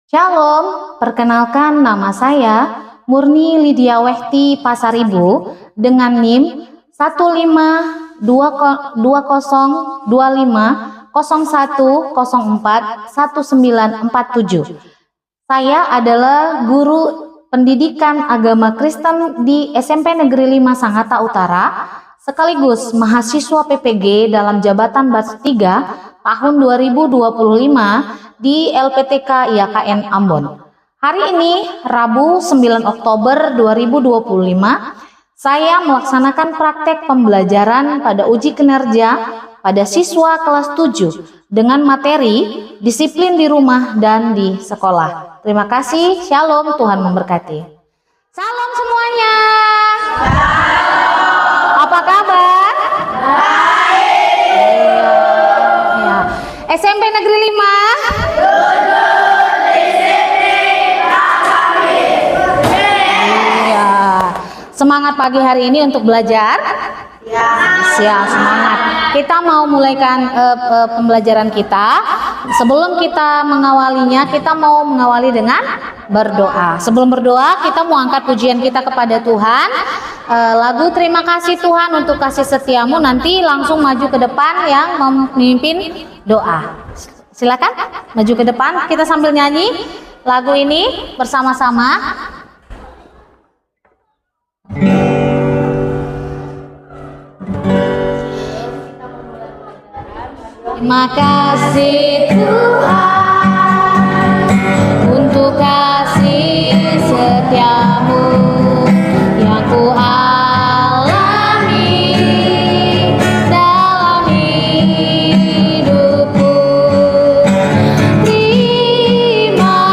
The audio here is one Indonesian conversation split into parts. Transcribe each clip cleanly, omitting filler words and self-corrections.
Shalom, perkenalkan nama saya Murni Lydia Wehti Pasaribu dengan NIM 1522501041947. Saya adalah guru pendidikan agama Kristen di SMP Negeri 5 Sangatta Utara, sekaligus mahasiswa PPG dalam jabatan batch 3 tahun 2025 di LPTK IAKN Ambon. Hari ini, Rabu 9 Oktober 2025, saya melaksanakan praktek pembelajaran pada uji kinerja pada siswa kelas 7 dengan materi disiplin di rumah dan di sekolah. Terima kasih, Shalom, Tuhan memberkati. Salam semuanya. Apa kabar? Baik. Ya. SMP Negeri 5. Iya. Semangat pagi hari ini untuk belajar? Ya, semangat. Kita mau mulaikan pembelajaran kita. Sebelum kita mengawalinya, kita mau mengawali dengan berdoa. Sebelum berdoa, kita mau angkat pujian kita kepada Tuhan. Lagu Terima Kasih Tuhan untuk kasih setiamu, nanti langsung maju ke depan yang memimpin doa. Silakan maju ke depan, kita sambil nyanyi lagu ini bersama-sama. Terima kasih Tuhan untuk kasih setiamu yang ku alami dalam hidupku. Terima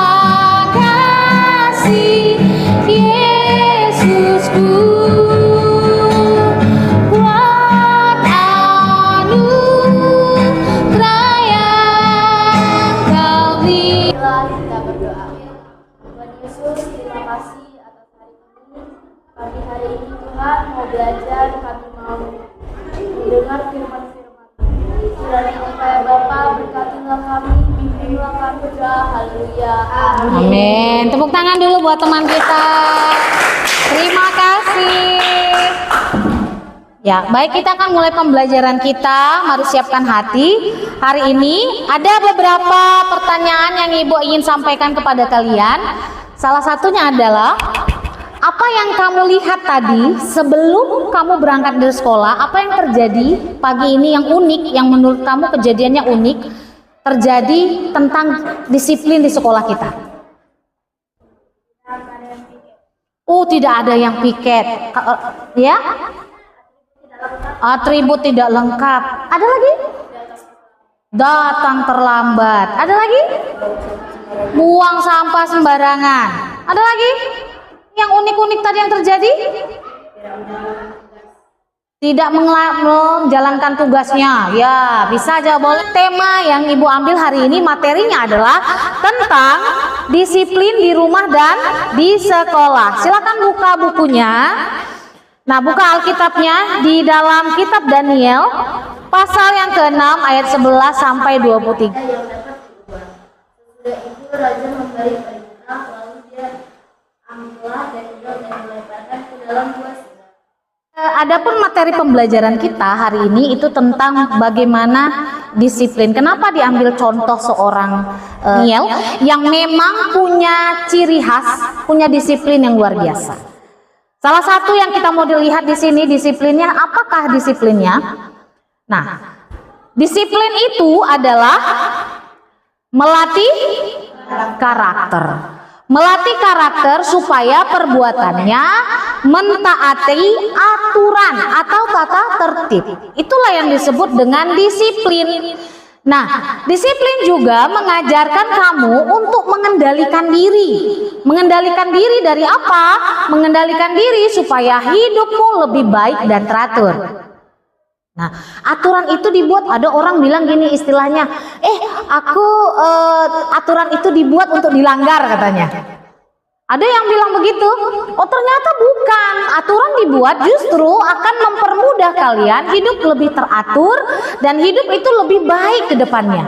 kasih Yesusku. Mau belajar, kami mau mendengar firman-firman. Kiranya Engkau ya Bapa, berkatilah kami, bimbinglah kami, berdoa, haleluya. Amin. Tepuk tangan dulu buat teman kita. Terima kasih. Ya, baik, kita akan mulai pembelajaran kita. Mari siapkan hati. Hari ini ada beberapa pertanyaan yang Ibu ingin sampaikan kepada kalian. Salah satunya adalah, apa yang kamu lihat tadi sebelum kamu berangkat dari sekolah? Apa yang terjadi pagi ini yang unik, yang menurut kamu kejadiannya unik terjadi tentang disiplin di sekolah kita? Tidak ada yang piket. Ya? Atribut tidak lengkap. Ada lagi? Datang terlambat. Ada lagi? Buang sampah sembarangan. Ada lagi? Yang unik-unik tadi yang terjadi? Tidak menjalankan tugasnya. Ya, bisa aja boleh. Tema yang Ibu ambil hari ini, materinya adalah tentang disiplin di rumah dan di sekolah. Silakan buka bukunya. Nah, buka Alkitabnya di dalam kitab Daniel pasal yang ke-6 ayat 11 sampai 23. Sudah itu raja memberi perintah, lalu dia ambillah dan dilemparkan ke dalam gua. Adapun materi pembelajaran kita hari ini itu tentang bagaimana disiplin. Kenapa diambil contoh seorang Daniel yang memang punya ciri khas, punya disiplin yang luar biasa. Salah satu yang kita mau dilihat di sini disiplinnya. Apakah disiplinnya? Nah, disiplin itu adalah melatih karakter. Melatih karakter supaya perbuatannya mentaati aturan atau tata tertib. Itulah yang disebut dengan disiplin. Nah, disiplin juga mengajarkan kamu untuk mengendalikan diri. Mengendalikan diri dari apa? Mengendalikan diri supaya hidupmu lebih baik dan teratur. Nah, aturan itu dibuat, ada orang bilang gini istilahnya, aturan itu dibuat untuk dilanggar katanya. Ada yang bilang begitu. Oh, ternyata bukan. Aturan dibuat justru akan mempermudah kalian hidup lebih teratur dan hidup itu lebih baik ke depannya.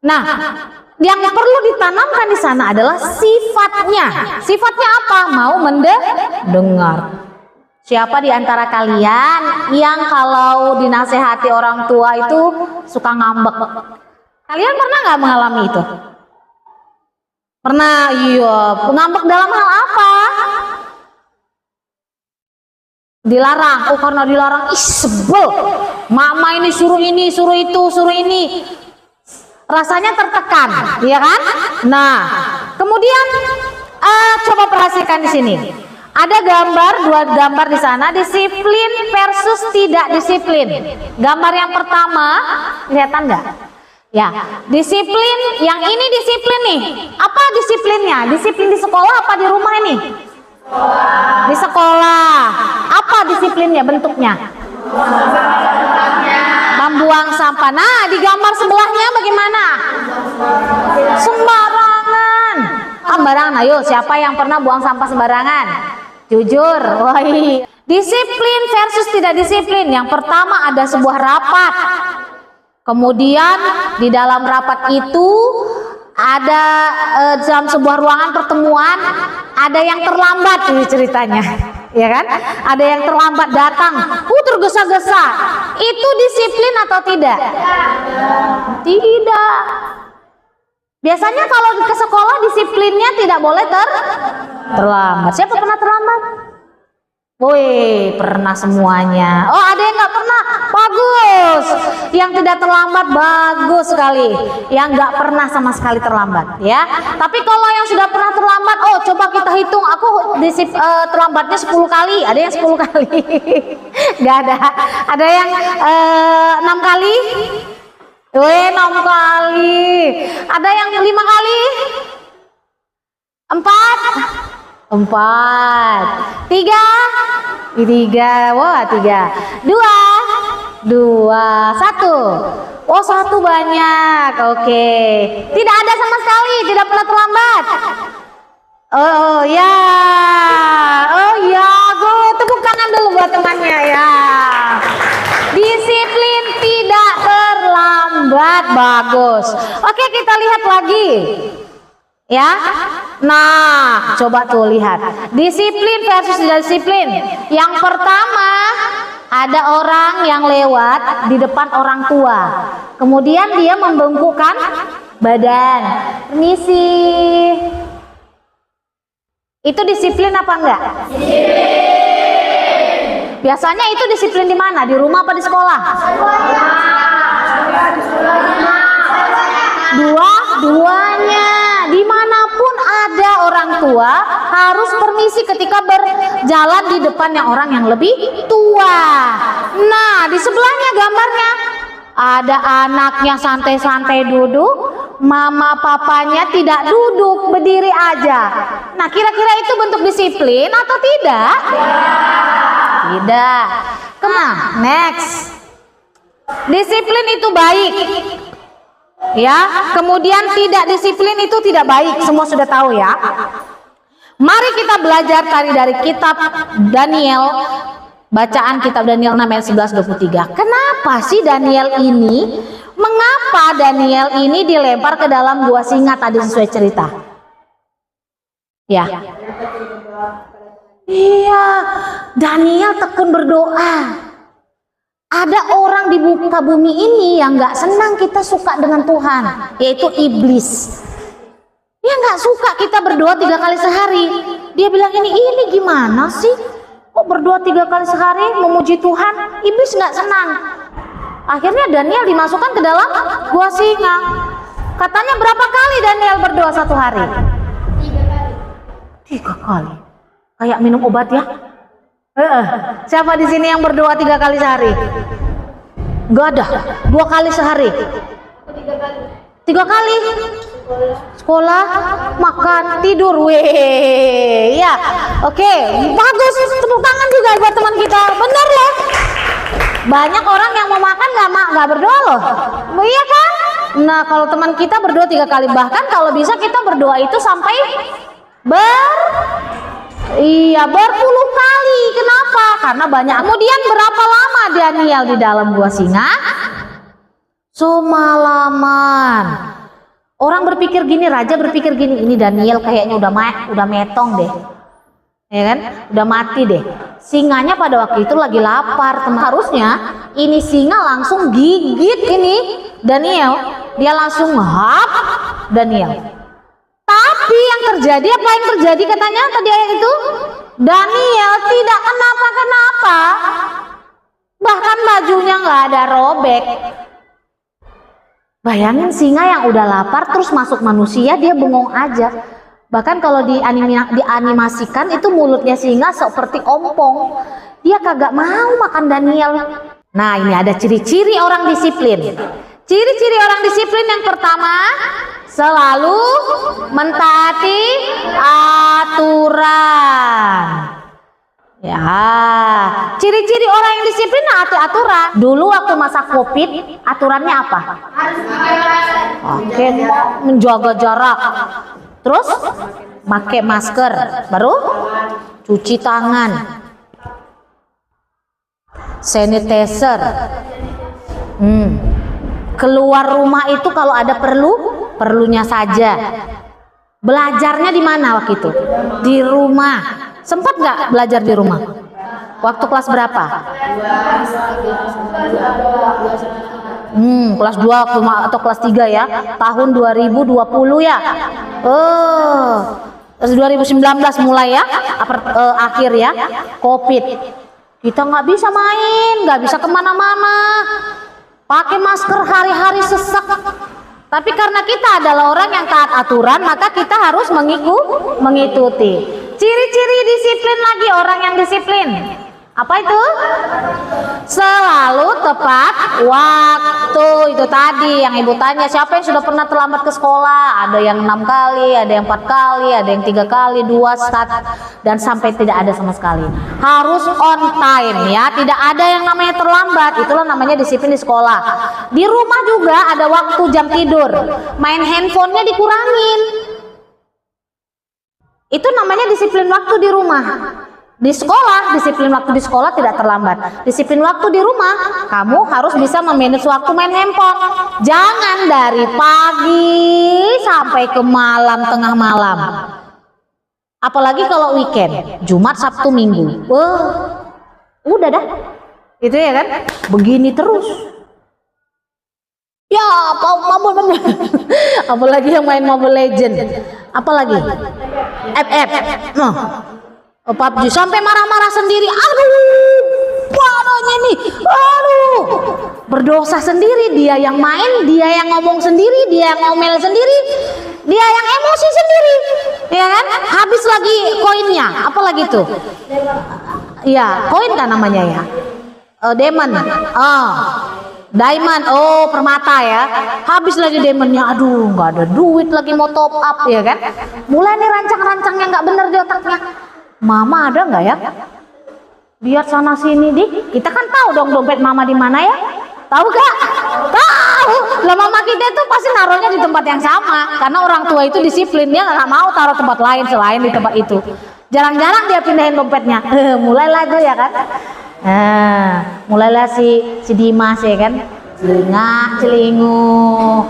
Nah, Yang perlu ditanamkan di sana adalah sifatnya. Sifatnya apa? Mau mendengar. Siapa di antara kalian yang kalau dinasehati orang tua itu suka ngambek? Kalian pernah nggak mengalami itu? Pernah, iya. Ngambek dalam hal apa? Dilarang. Oh, karena dilarang, ih sebel. Mama ini, suruh itu, suruh ini. Rasanya tertekan, ya kan? Nah, kemudian coba perhatikan di sini. Ada dua gambar di sana, disiplin versus tidak disiplin. Gambar yang pertama, kelihatan nggak? Ya, disiplin. Yang ini disiplin nih. Apa disiplinnya? Disiplin di sekolah apa di rumah ini? Di sekolah. Apa disiplinnya bentuknya? Membuang sampah. Nah, di gambar sebelahnya bagaimana? Sembarangan. Sembarangan. Ayo, siapa yang pernah buang sampah sembarangan? Jujur. Wah, disiplin versus tidak disiplin. Yang pertama ada sebuah rapat. Kemudian di dalam rapat itu ada dalam sebuah ruangan pertemuan ada yang terlambat ini ceritanya, ya kan? Ada yang terlambat datang, tergesa-gesa. Itu disiplin atau tidak? Tidak. Biasanya kalau ke sekolah disiplinnya tidak boleh terlambat. Siapa pernah terlambat? Woi, pernah semuanya. Oh, ada yang nggak pernah? Bagus. Yang tidak terlambat bagus sekali. Yang nggak pernah sama sekali terlambat, ya. Tapi kalau yang sudah pernah terlambat, oh coba kita hitung. Aku terlambatnya 10 kali. Ada yang 10 kali? Nggak ada. Ada yang 6 kali? 6 kali. Ada yang 5 kali? 4, 3, wah 3, 2, 1. Oh, 1 banyak. Oke. Tidak ada sama sekali, tidak pernah terlambat. Oh ya, tepuk tangan dulu buat temannya ya. Disiplin tidak terlambat, bagus. Oke, kita lihat lagi. Ya, nah coba tuh lihat disiplin versus tidak disiplin. Yang pertama ada orang yang lewat di depan orang tua, kemudian dia membungkukkan badan, permisi. Itu disiplin apa enggak? Disiplin. Biasanya itu disiplin di mana? Di rumah apa di sekolah? Dua-duanya. Dimanapun ada orang tua harus permisi ketika berjalan di depannya orang yang lebih tua. Nah, di sebelahnya gambarnya ada anaknya santai-santai duduk, mama papanya tidak duduk, berdiri aja. Nah, kira-kira itu bentuk disiplin atau tidak? Tidak. Next. Disiplin itu baik. Ya, kemudian tidak disiplin itu tidak baik. Semua sudah tahu ya. Mari kita belajar dari kitab Daniel. Bacaan kitab Daniel 6 ayat 11-23. Kenapa sih Daniel ini? Mengapa Daniel ini dilempar ke dalam gua singa tadi sesuai cerita? Ya. Iya, Daniel tekun berdoa. Ada orang di muka bumi ini yang nggak senang kita suka dengan Tuhan, yaitu iblis. Dia nggak suka kita berdoa 3 kali sehari. Dia bilang ini gimana sih? Kok berdoa 3 kali sehari memuji Tuhan? Iblis nggak senang. Akhirnya Daniel dimasukkan ke dalam gua singa. Katanya berapa kali Daniel berdoa satu hari? 3 kali. Kayak minum obat ya. Siapa di sini yang berdoa 3 kali sehari? Gak ada. 2 kali sehari. 3 kali. Sekolah, makan, tidur. Weh, ya. Oke, bagus. Tepuk tangan juga buat teman kita. Bener loh. Banyak orang yang mau makan nggak berdoa loh. Iya kan? Nah, kalau teman kita berdoa 3 kali, bahkan kalau bisa kita berdoa itu sampai berpuluh kali. Kenapa? Karena banyak. Kemudian berapa lama Daniel di dalam gua singa? Semalaman. Orang berpikir gini, raja berpikir gini, ini Daniel kayaknya udah metong deh, ya kan? Udah mati deh. Singanya pada waktu itu lagi lapar, harusnya ini singa langsung gigit ini Daniel, dia langsung hap Daniel. Tapi yang terjadi, apa yang terjadi katanya tadi ayat itu? Daniel tidak kenapa-kenapa, bahkan bajunya nggak ada robek. Bayangin singa yang udah lapar terus masuk manusia, dia bengong aja. Bahkan kalau dianimasikan itu mulutnya singa seperti ompong. Dia kagak mau makan Daniel. Nah, ini ada ciri-ciri orang disiplin. Ciri-ciri orang disiplin yang pertama, selalu mentaati aturan. Ya, ciri-ciri orang yang disiplin naati aturan. Dulu waktu masa Covid, aturannya apa? Oke, menjaga jarak. Terus pakai masker, baru cuci tangan, sanitizer. Keluar rumah itu kalau ada perlunya saja. Belajarnya di mana waktu itu? Di rumah. Sempat nggak belajar di rumah? Waktu kelas berapa? Kelas 2 atau kelas 3 ya? Tahun 2020 ya? 2019 mulai ya? Akhir ya? Covid. Kita nggak bisa main, nggak bisa kemana-mana. Pakai masker hari-hari sesak. Tapi karena kita adalah orang yang taat aturan, maka kita harus mengikuti. Ciri-ciri disiplin lagi orang yang disiplin. Apa itu? Selalu tepat waktu. Itu tadi yang ibu tanya, siapa yang sudah pernah terlambat ke sekolah? Ada yang 6 kali, ada yang 4 kali, ada yang 3 kali, 2, 1, dan sampai tidak ada sama sekali. Harus on time ya, tidak ada yang namanya terlambat. Itulah namanya disiplin di sekolah. Di rumah juga ada waktu jam tidur, main handphonenya dikurangin. Itu namanya disiplin waktu di rumah. Di sekolah, disiplin waktu di sekolah tidak terlambat. Disiplin waktu di rumah, kamu harus bisa memanage waktu main handphone. Jangan dari pagi sampai ke malam, tengah malam. Apalagi kalau weekend, Jumat, Sabtu, Minggu. Udah dah. Itu ya kan? Begini terus. Ya, apalagi yang main Mobile Legend. Apalagi? FF. PUBG sampai marah-marah sendiri. Aduh, parahnya nih. Aduh, berdosa sendiri. Dia yang main, dia yang ngomong sendiri, dia yang ngomel sendiri, dia yang emosi sendiri, ya kan? Habis lagi koinnya. Apalagi tuh? Ya, koin kan namanya ya. Diamond. Diamond, permata ya. Habis lagi diamondnya, aduh nggak ada duit lagi mau top up ya kan. Mulai nih rancang-rancangnya nggak bener di otaknya. Mama ada nggak ya? Lihat sana sini kita kan tahu dong dompet mama di mana ya? Tahu gak? Tahu. Lah mama kita itu pasti naruhnya di tempat yang sama, karena orang tua itu disiplin, dia nggak mau taruh tempat lain selain di tempat itu. Jarang-jarang dia pindahin dompetnya. Mulailah itu ya kan. Mulailah si Dimas ya kan, celingu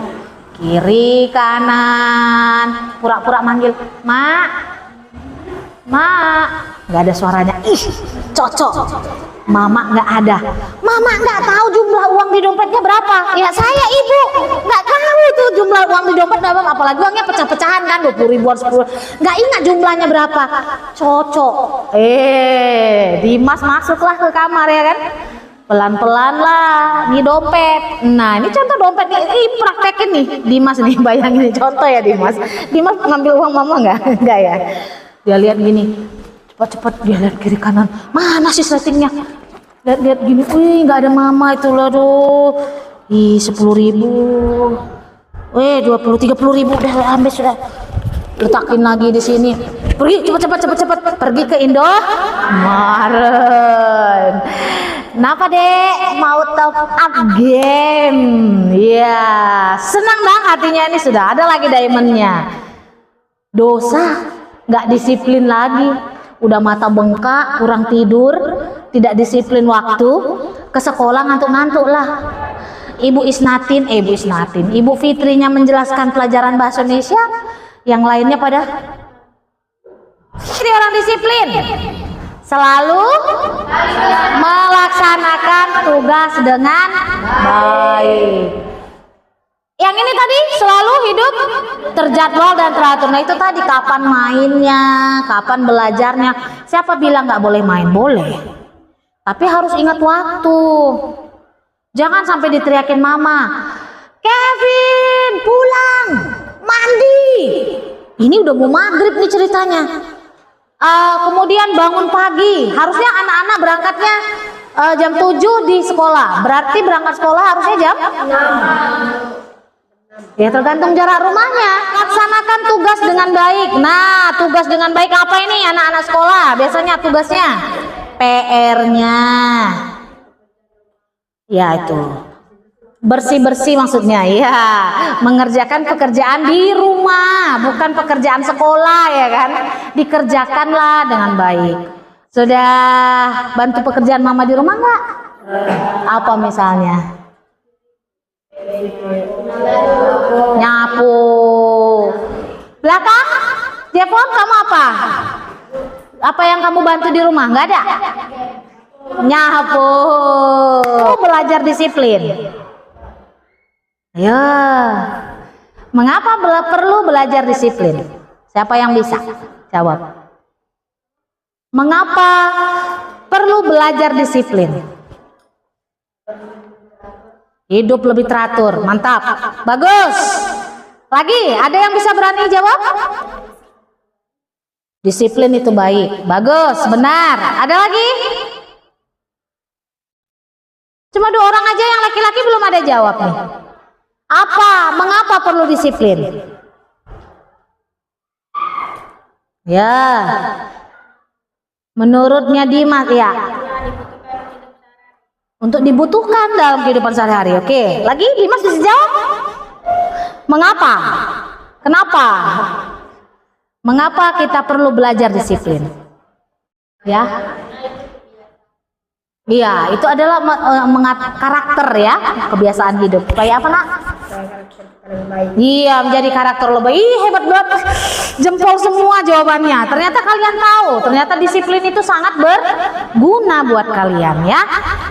kiri kanan, pura-pura manggil mak, nggak ada suaranya. Ih, cocok. Mama nggak ada. Mama nggak tahu jumlah uang di dompetnya berapa. Ya saya ibu nggak tahu tuh jumlah uang di dompet berapa. Apalagi uangnya pecah-pecahan kan, 20 ribuan, 10. Nggak ingat jumlahnya berapa. Cocok. Dimas masuklah ke kamar ya kan. Pelan-pelan lah, ini dompet. Nah ini contoh dompet nih, ini praktekin nih Dimas nih, bayangin nih contoh ya Dimas. Dimas ngambil uang mama nggak? Nggak ya. Dia lihat gini, cepat-cepat dia lihat kiri kanan, mana sih settingnya? Lihat gini, wih nggak ada mama itu loh, aduh. 10.000, 20, 30.000 udah ambil sudah. Letakin lagi di sini. Pergi cepat, pergi ke Indomaret. Kenapa dek mau top up game? Ya senang dong hatinya, ini sudah ada lagi diamondnya. Dosa, nggak disiplin lagi, udah mata bengkak, kurang tidur, tidak disiplin waktu, ke sekolah ngantuk-ngantuk lah. Ibu Isnatin, Ibu Fitrinya menjelaskan pelajaran bahasa Indonesia, yang lainnya pada jadi orang disiplin, selalu melaksanakan tugas dengan baik. Yang ini tadi selalu hidup terjadwal dan teratur. Nah itu tadi kapan mainnya, kapan belajarnya. Siapa bilang nggak boleh main? Boleh. Tapi harus ingat waktu. Jangan sampai diteriakin mama, Kevin pulang, mandi. Ini udah mau maghrib nih ceritanya. Kemudian bangun pagi. Harusnya anak-anak berangkatnya jam 7 di sekolah. Berarti berangkat sekolah harusnya jam 6. Ya tergantung jarak rumahnya. Laksanakan tugas dengan baik. Nah, tugas dengan baik apa ini anak-anak sekolah? Biasanya tugasnya PR-nya. Ya itu. Bersih-bersih maksudnya. Ya, mengerjakan pekerjaan di rumah, bukan pekerjaan sekolah ya kan. Dikerjakanlah dengan baik. Sudah bantu pekerjaan mama di rumah enggak? Apa misalnya? Nyapu. Belakang Jepon, kamu apa? Apa yang kamu bantu di rumah? Nggak ada? Nyapu. Belajar disiplin. Ya. Mengapa perlu belajar disiplin? Siapa yang bisa jawab? Mengapa perlu belajar disiplin? Hidup lebih teratur, mantap, bagus. Lagi, ada yang bisa berani jawab? Disiplin itu baik, bagus, benar. Ada lagi? Cuma 2 orang aja yang laki-laki belum ada jawab nih. Apa? Mengapa perlu disiplin? Ya, menurutnya Dimas ya. Untuk dibutuhkan dalam kehidupan sehari-hari. Oke, lagi Dimas bisa jawab? Mengapa? Kenapa? Mengapa kita perlu belajar disiplin? Ya. Iya, itu adalah karakter ya, kebiasaan hidup. Kayak apa, Nak? Iya, menjadi karakter lebih. Ih, hebat banget. Jempol semua jawabannya. Ternyata kalian tahu, ternyata disiplin itu sangat berguna buat kalian ya.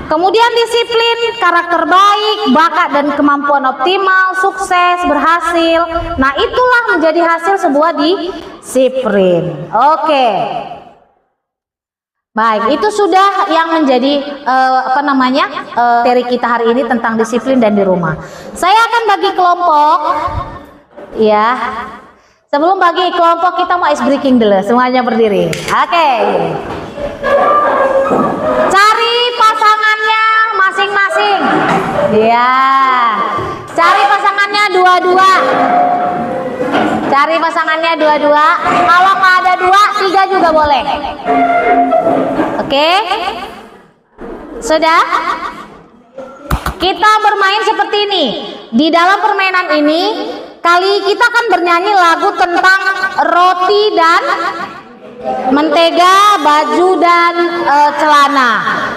Kemudian disiplin, karakter baik, bakat dan kemampuan optimal, sukses, berhasil. Nah, itulah menjadi hasil sebuah disiplin. Oke. Baik, itu sudah yang menjadi materi kita hari ini tentang disiplin dan di rumah. Saya akan bagi kelompok, ya. Sebelum bagi kelompok kita mau ice breaking dulu, semuanya berdiri. Oke. Cari pasangannya masing-masing. Ya. Cari pasangannya dua-dua. Cari pasangannya dua-dua. Kalau nggak ada 2, 3 juga boleh. Oke, sudah. Kita bermain seperti ini. Di dalam permainan ini, kita akan bernyanyi lagu tentang roti dan mentega, baju dan celana.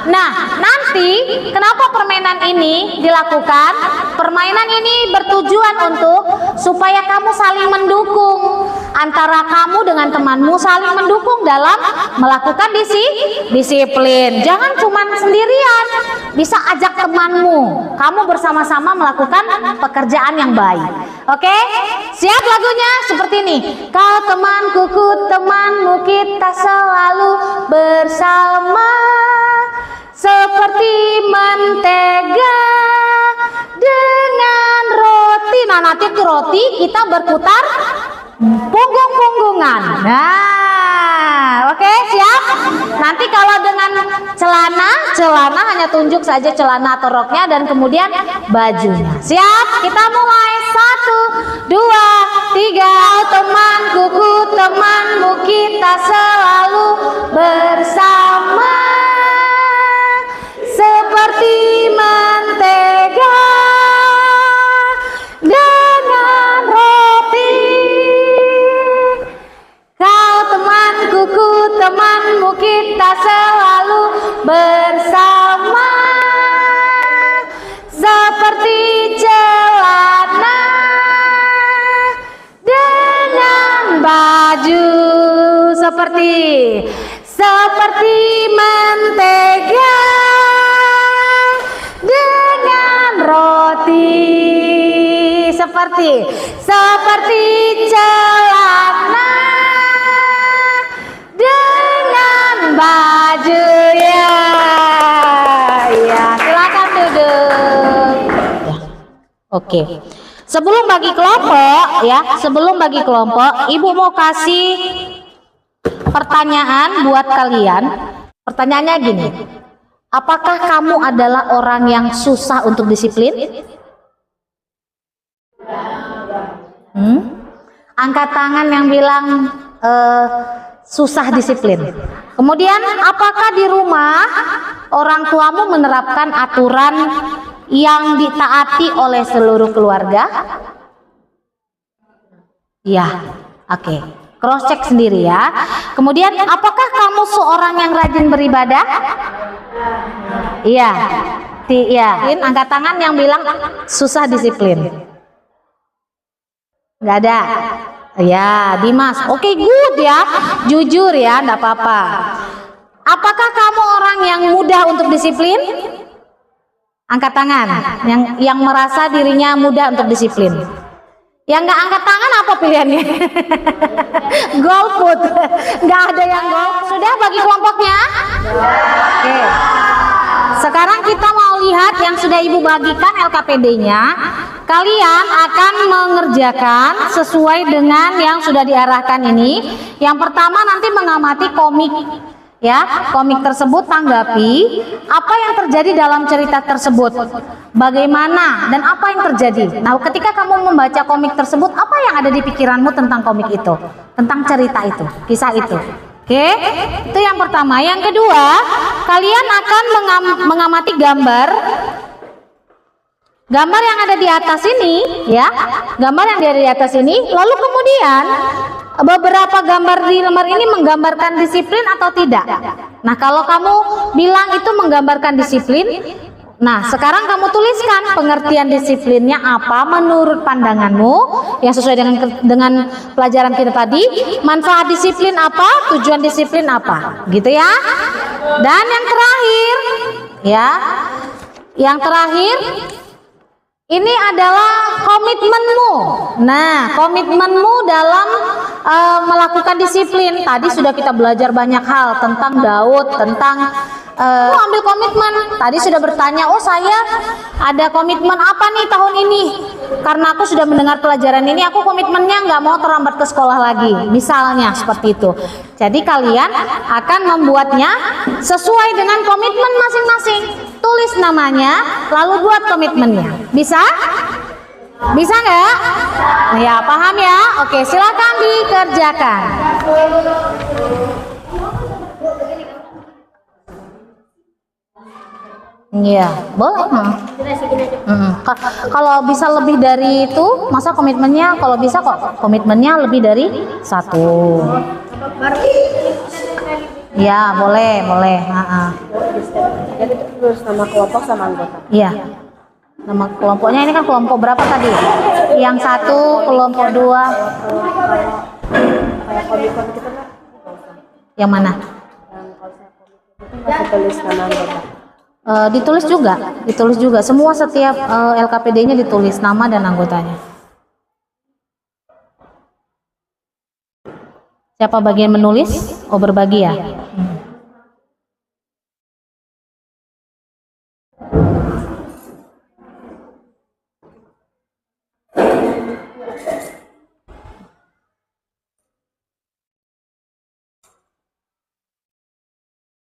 Nah, nanti kenapa permainan ini dilakukan? Permainan ini bertujuan untuk supaya kamu saling mendukung, antara kamu dengan temanmu saling mendukung dalam melakukan disiplin. Jangan cuma sendirian, bisa ajak temanmu. Kamu bersama-sama melakukan pekerjaan yang baik. Oke? Siap lagunya seperti ini. Kau temanku, ku temanmu, kita selalu bersama seperti mentega dengan roti. Nah, nanti tuh roti kita berputar punggung-punggungan. Nah, oke, siap. Nanti kalau dengan celana hanya tunjuk saja celana atau roknya dan kemudian bajunya. Siap? Kita mulai. 1, 2, 3. Temanku, ku temanmu, kita selalu bersama seperti mentega dengan roti. Kau temanku, ku temanmu, kita selalu bersama seperti maju seperti mentega dengan roti, seperti celana dengan baju ya. Ya, silakan duduk. Ya. Oke. Sebelum bagi kelompok, Ibu mau kasih pertanyaan buat kalian. Pertanyaannya gini. Apakah kamu adalah orang yang susah untuk disiplin? Angkat tangan yang bilang susah disiplin. Kemudian, apakah di rumah orang tuamu menerapkan aturan yang ditaati oleh seluruh keluarga? Ya, oke. Cross check sendiri ya. Kemudian, apakah kamu seorang yang rajin beribadah? Iya. Iya. Angkat tangan yang bilang susah disiplin. Nggak ada. Ya, Dimas. Oke, good ya. Jujur ya, enggak apa-apa. Apakah kamu orang yang mudah untuk disiplin? Angkat tangan. Yang merasa dirinya mudah untuk disiplin. Yang nggak angkat tangan apa pilihannya? Golput. Nggak ada yang golput. Sudah bagi kelompoknya? Oke. Sekarang kita mau lihat yang sudah Ibu bagikan LKPD-nya. Kalian akan mengerjakan sesuai dengan yang sudah diarahkan ini. Yang pertama nanti mengamati komik. Ya, komik tersebut, tanggapi apa yang terjadi dalam cerita tersebut, bagaimana dan apa yang terjadi. Nah, ketika kamu membaca komik tersebut, apa yang ada di pikiranmu tentang komik itu, tentang cerita itu, kisah itu. Oke, itu yang pertama. Yang kedua, kalian akan mengamati gambar yang ada di atas ini, ya, gambar yang ada di atas ini. Lalu kemudian beberapa gambar di lembar ini menggambarkan disiplin atau tidak. Nah, kalau kamu bilang itu menggambarkan disiplin, nah sekarang kamu tuliskan pengertian disiplinnya apa menurut pandanganmu yang sesuai dengan pelajaran kita tadi. Manfaat disiplin apa, tujuan disiplin apa, gitu ya. Dan yang terakhir, ya, yang terakhir ini adalah komitmenmu. Nah, komitmenmu dalam melakukan disiplin. Tadi sudah kita belajar banyak hal tentang Daud, tentang ambil komitmen. Tadi sudah bertanya, oh saya ada komitmen apa nih tahun ini? Karena aku sudah mendengar pelajaran ini, aku komitmennya nggak mau terlambat ke sekolah lagi. Misalnya seperti itu. Jadi kalian akan membuatnya sesuai dengan komitmen masing-masing. Tulis namanya, lalu buat komitmennya. Bisa? Bisa nggak? Ya, paham ya? Oke, silakan dikerjakan. Iya, boleh. Kalau bisa lebih dari itu, masa komitmennya? Kalau bisa kok, komitmennya lebih dari 1. Ya, boleh. Jadi terus nama kelompok sama anggota. Iya. Nama kelompoknya ini kan kelompok berapa tadi? Yang 1, kelompok 2. Kayak komik-komik itu kan? Yang mana? Yang kalau saya komik itu masih tulis nama anggota. Ditulis juga. Semua setiap LKPD-nya ditulis nama dan anggotanya. Siapa bagian menulis? Oh, berbagi ya.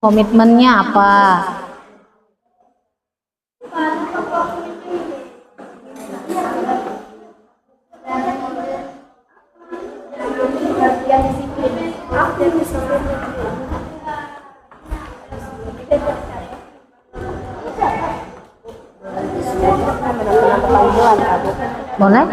Komitmennya apa? Boleh?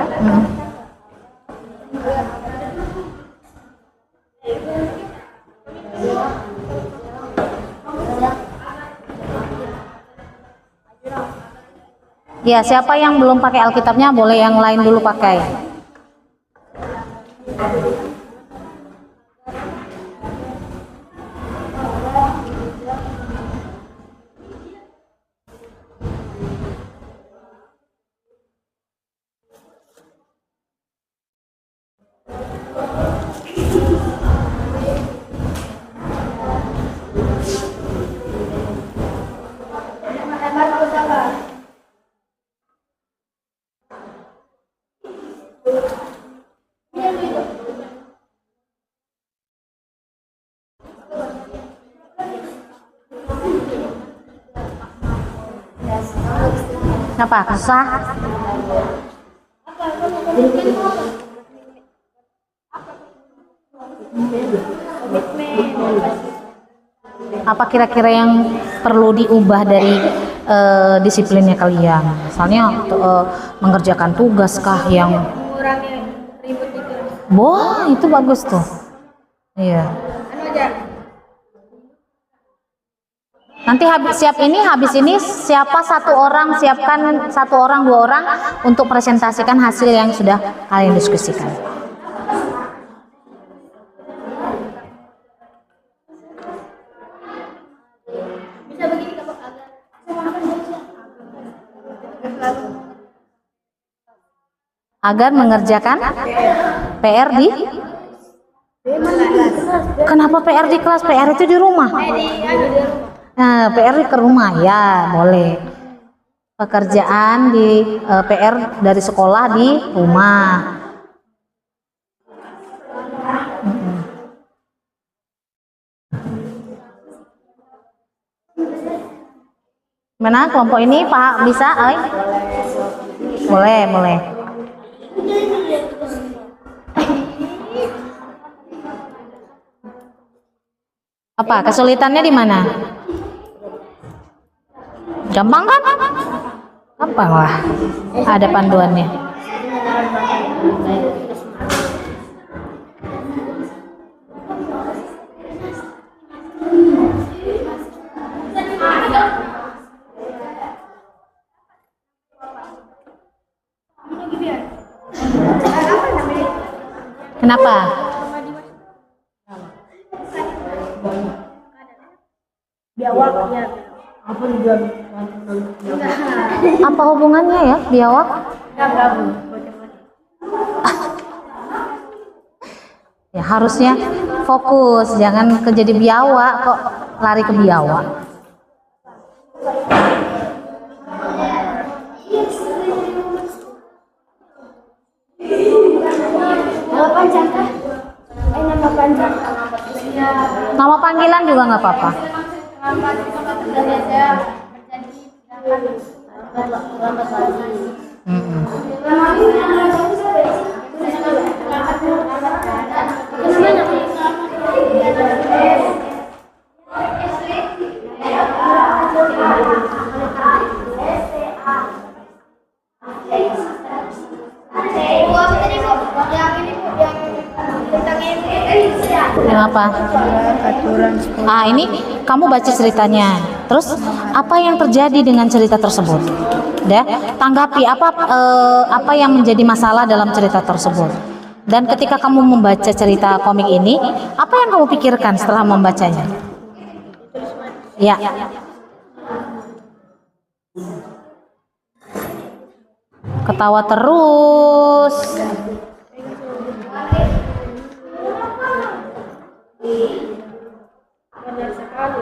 Ya, siapa yang belum pakai Alkitabnya boleh yang lain dulu pakai. Kenapa? Susah? Apa kira-kira yang perlu diubah dari disiplinnya kalian? Misalnya mengerjakan tugas kah yang wah, itu bagus tuh. Iya. Nanti habis ini siapa satu orang, siapkan 1 orang 2 orang untuk presentasikan hasil yang sudah kalian diskusikan. Agar mengerjakan PR di kenapa PR di kelas? PR itu di rumah. Nah, PR ke rumah ya boleh. Pekerjaan di PR dari sekolah di rumah. Mana kelompok ini Pak bisa? Boleh, boleh. Apa kesulitannya di mana? Gampang kan? Gampang lah. Ada panduannya. Kenapa? Biawaknya. Apa hubungannya ya biawak? Ya harusnya fokus, jangan jadi biawak kok lari ke biawak. Nama panggilan juga nggak apa-apa. Kenapa? Ini kamu baca ceritanya. Terus apa yang terjadi dengan cerita tersebut? Ya, tanggapi apa yang menjadi masalah dalam cerita tersebut. Dan ketika kamu membaca cerita komik ini, apa yang kamu pikirkan setelah membacanya? Ya. Ketawa terus. Benar sekali.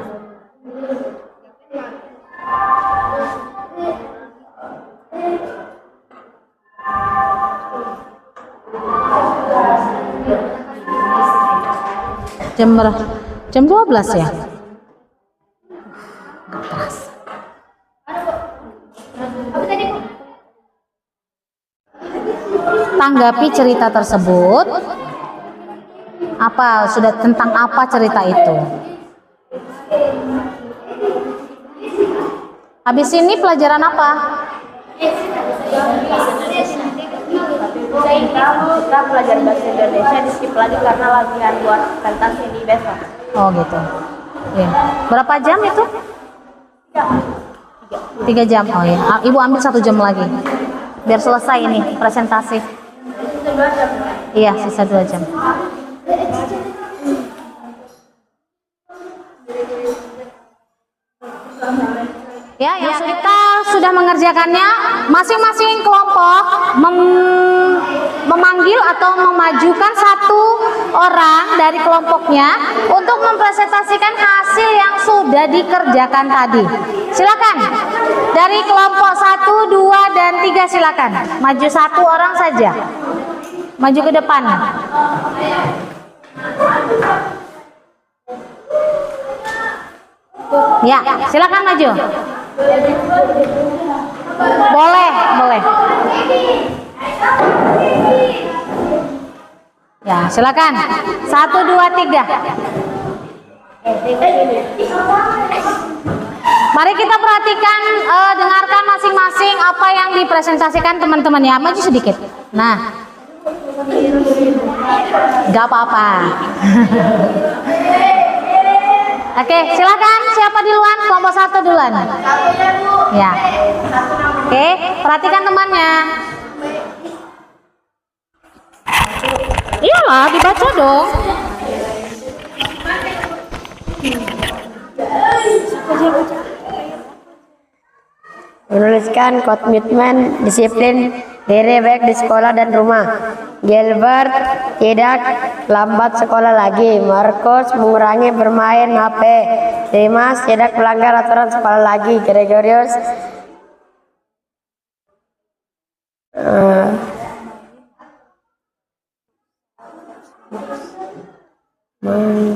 Jam 12 ya? Nggak terasa. Tanggapi cerita tersebut. Tentang apa cerita itu? Habis ini pelajaran apa? Kita belajar bahasa Indonesia di skip lagi karena latihan buat pentas ini besok. Oh gitu. Ya. Berapa jam itu? 3 jam. Oh ya. Ibu ambil 1 jam lagi. Biar selesai ini presentasi. Iya, sisa 2 jam. Ya, kita sudah mengerjakannya. Masing-masing kelompok memanggil atau memajukan 1 orang dari kelompoknya untuk mempresentasikan hasil yang sudah dikerjakan tadi. Silakan. Dari kelompok 1, 2, dan 3 silakan. Maju 1 orang saja. Maju ke depan. Ya, silakan maju. Boleh, boleh. Ya, silakan. 1, 2, 3. Mari kita perhatikan, dengarkan masing-masing apa yang dipresentasikan teman-teman ya. Maju sedikit. Nah, nggak apa-apa. Oke, silakan. Siapa duluan? Kelompok 1 duluan. Ya. Oke, perhatikan temannya. Iyalah, dibaca dong. Menuliskan komitmen disiplin diri baik di sekolah dan rumah. Gilbert tidak lambat sekolah lagi. Markus mengurangi bermain HP. Dimas tidak melanggar aturan sekolah lagi. Gregorius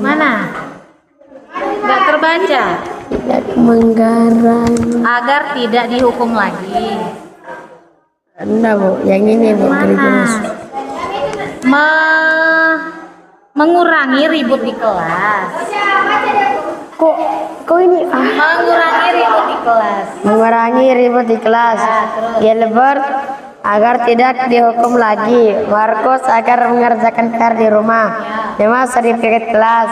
Mana? Nggak terbaca. tidak menggarang. Agar tidak dihukum lagi. Enggak Bu, yang ini Bu. Gregorius. Mengurangi ribut di kelas. Kok ini Mengurangi ribut di kelas. mengurangi ribut di kelas. Gilbert agar tidak dihukum lagi. Markus agar mengerjakan PR di rumah. Dimas sering ikut kelas.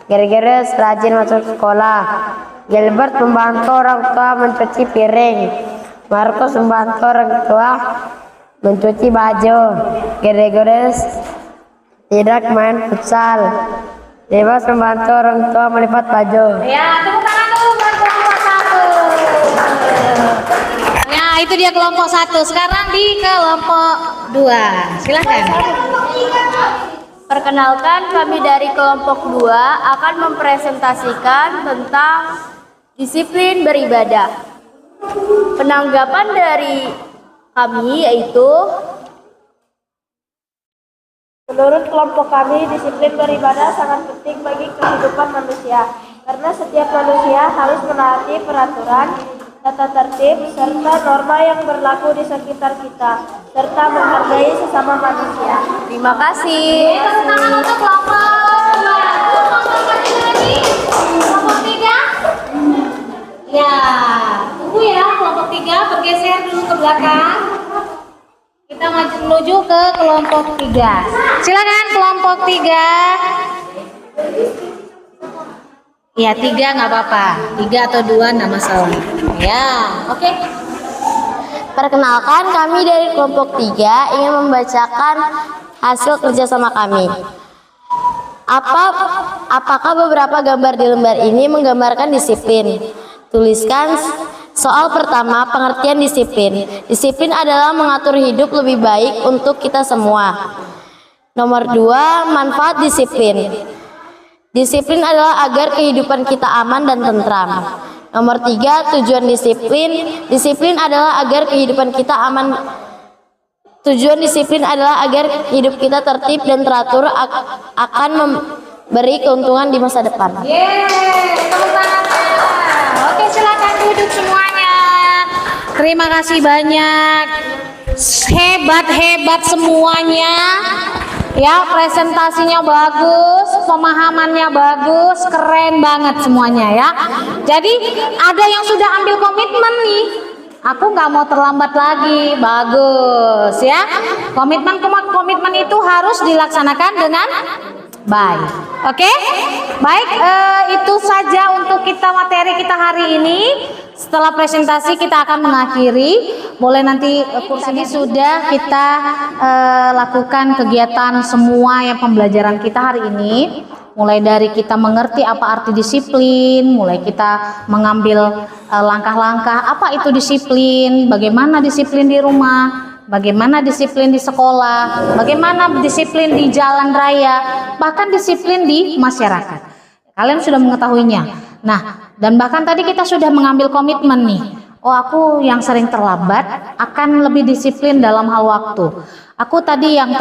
Gregorius rajin masuk sekolah. Gilbert membantu orang tua mencuci piring. Markus membantu orang tua mencuci baju. Gregorius tidak main futsal. Dimas membantu orang tua melipat baju. Ya, tepuk tangan dulu buat kelompok 1. Ya, itu dia kelompok 1. Sekarang di kelompok 2. Silakan. Perkenalkan, kami dari kelompok 2 akan mempresentasikan tentang disiplin beribadah. Penanggapan dari kami yaitu, menurut kelompok kami, disiplin beribadah sangat penting bagi kehidupan manusia, karena setiap manusia harus menaati peraturan, tata tertib, serta norma yang berlaku di sekitar kita, serta menghargai sesama manusia. Terima kasih. Tepuk tangan untuk kelompok 2. Kelompok 3. Ya, tunggu ya kelompok 3 bergeser dulu ke belakang. Kita menuju ke kelompok 3. Silakan kelompok 3. Ya, 3 nggak apa-apa. 3 atau 2 nggak masalah. Ya, oke. Perkenalkan, kami dari kelompok 3 ingin membacakan hasil kerjasama kami. Apakah beberapa gambar di lembar ini menggambarkan disiplin? Tuliskan soal pertama, pengertian disiplin. Disiplin adalah mengatur hidup lebih baik untuk kita semua. Nomor 2, manfaat disiplin. Disiplin adalah agar kehidupan kita aman dan tentram. Nomor 3, tujuan disiplin. Disiplin adalah agar kehidupan kita aman. Tujuan disiplin adalah agar hidup kita tertib dan teratur, akan memberi keuntungan di masa depan. Tepuk tangannya. Oke, silakan duduk semuanya. Terima kasih banyak. Hebat-hebat semuanya. Ya, presentasinya bagus, pemahamannya bagus, keren banget semuanya ya. Jadi ada yang sudah ambil komitmen nih. Aku nggak mau terlambat lagi, bagus ya. Komitmen itu harus dilaksanakan dengan baik. Oke, baik. Itu saja untuk materi kita hari ini. Setelah presentasi kita akan mengakhiri. Boleh nanti kursi ini sudah kita lakukan kegiatan semua yang pembelajaran kita hari ini. Mulai dari kita mengerti apa arti disiplin, mulai kita mengambil langkah-langkah apa itu disiplin, bagaimana disiplin di rumah, bagaimana disiplin di sekolah, bagaimana disiplin di jalan raya, bahkan disiplin di masyarakat. Kalian sudah mengetahuinya. Nah, dan bahkan tadi kita sudah mengambil komitmen nih. Oh, aku yang sering terlambat akan lebih disiplin dalam hal waktu. Aku tadi yang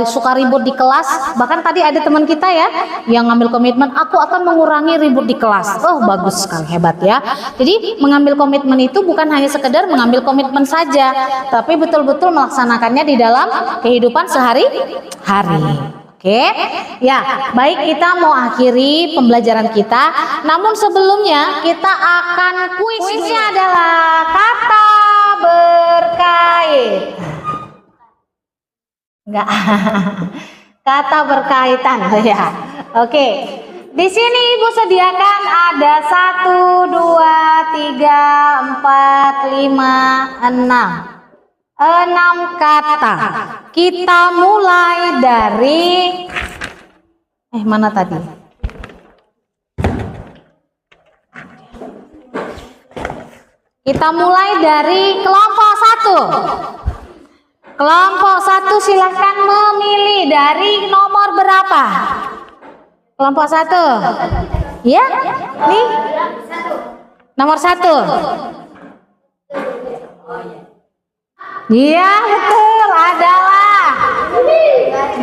suka ribut di kelas, bahkan tadi ada teman kita ya yang ngambil komitmen, aku akan mengurangi ribut di kelas. Oh, bagus sekali, hebat ya. Jadi mengambil komitmen itu bukan hanya sekedar mengambil komitmen saja, tapi betul-betul melaksanakannya di dalam kehidupan sehari-hari. Oke, ya baik, kita mau akhiri pembelajaran kita. Namun sebelumnya kita akan kuis. Kuisnya adalah kata berkait. Enggak, kata berkaitan ya. Oke, di sini Ibu sediakan ada 1, 2, 3, 4, 5, 6 kata. Kita mulai dari mana tadi? Kita mulai dari kelompok 1. Kelompok 1 silahkan memilih dari nomor berapa? Kelompok 1. Ya, nih. Nomor 1. Iya, betul, adalah.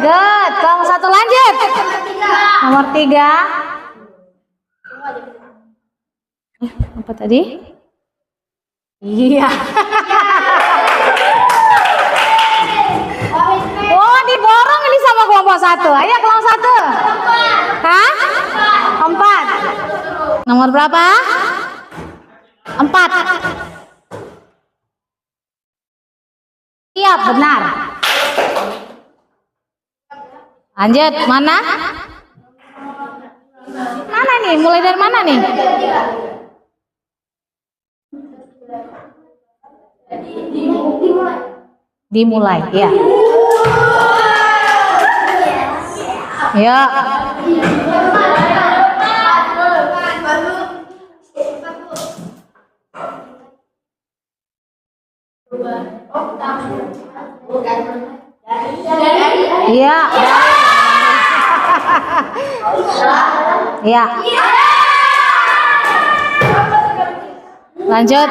Good. Kelompok 1 lanjut. Nomor 3. Apa tadi? Iya. Oh, diborong ini sama kelompok 1. Ayo kelompok 1. Hah? 4. Nomor berapa? 4. Siap, benar. Lanjut, mana? Mana nih? Mulai dari mana nih? Dimulai, ya. Ya. Iya. Ya. Lanjut.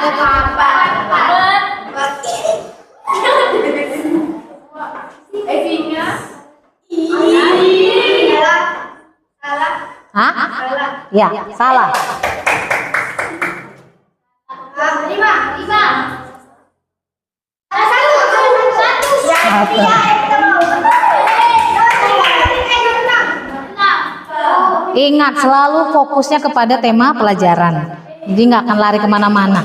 Hah? Ya, salah. 5. Ingat, selalu fokusnya kepada tema pelajaran. Jadi nggak akan lari kemana-mana.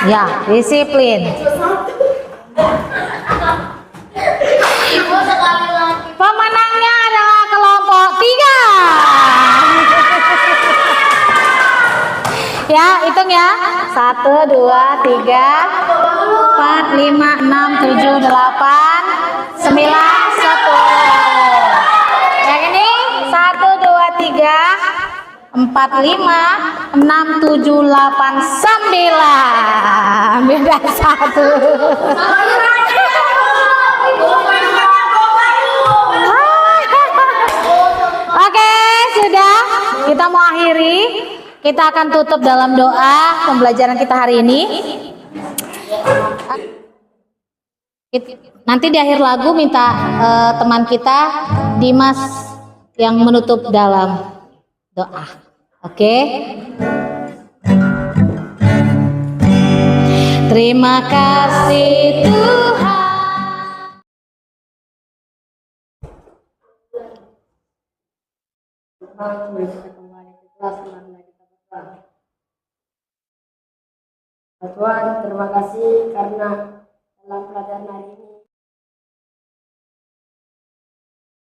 Ya, disiplin. Pemenangnya adalah kelompok 3. Ya, hitung ya. 1, 2, 3, 4, 5, 6, 7, 8, 9, 10. Yang ini 1, 2, 3, 4, 5, 6, 7, 8, 9. Beda 1. Oke, sudah. Kita mau akhiri. Kita akan tutup dalam doa pembelajaran kita hari ini. Nanti di akhir lagu minta teman kita Dimas yang menutup dalam doa. Oke? Terima kasih Tuhan. Tuhan, terima kasih karena dalam pelajaran hari ini